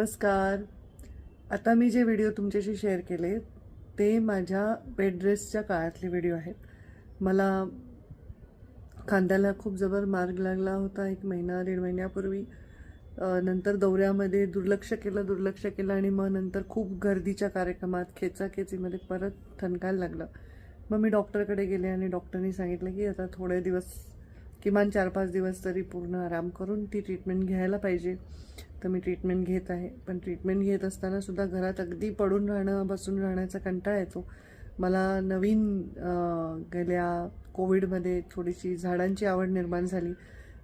नमस्कार. आता मी जे व्हिडिओ तुमच्याशी शेअर केले ते माझ्या बेड रेस्टच्या काळातले व्हिडिओ आहेत. मला खांद्याला खूप जबर मार्ग लागला होता 1 महिना 1.5 महिन्यापूर्वी. नंतर दौऱ्यामध्ये दुर्लक्ष केलं आणि मग नंतर खूप गर्दीच्या कार्यक्रमात खेचाखेचीमध्ये परत ठणकायला लागलं. मग मी डॉक्टरकडे गेले आणि डॉक्टरनी सांगितलं की आता थोडे दिवस किमान 4-5 दिवस तरी पूर्ण आराम करून ती ट्रीटमेंट घ्यायला पाहिजे. तर मी ट्रीटमेंट घेत आहे. पण ट्रीटमेंट घेत असताना सुद्धा घरात अगदी पडून राहणं, बसून राहण्याचा कंटाळा येतो. मला नवीन गेल्या कोविडमध्ये थोडीशी झाडांची आवड निर्माण झाली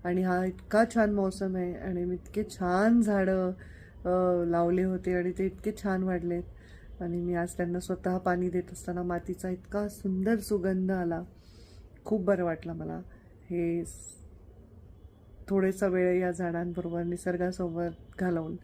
आणि हा इतका छान मौसम आहे आणि मी इतके छान झाडं लावले होते आणि ते इतके छान वाढलेत आणि मी आज त्यांना स्वतः पाणी देत असताना मातीचा इतका सुंदर सुगंध आला. खूप बरं वाटलं मला. हे थोडासा वेळ या झाडांबरोबर निसर्गासोबत घालवून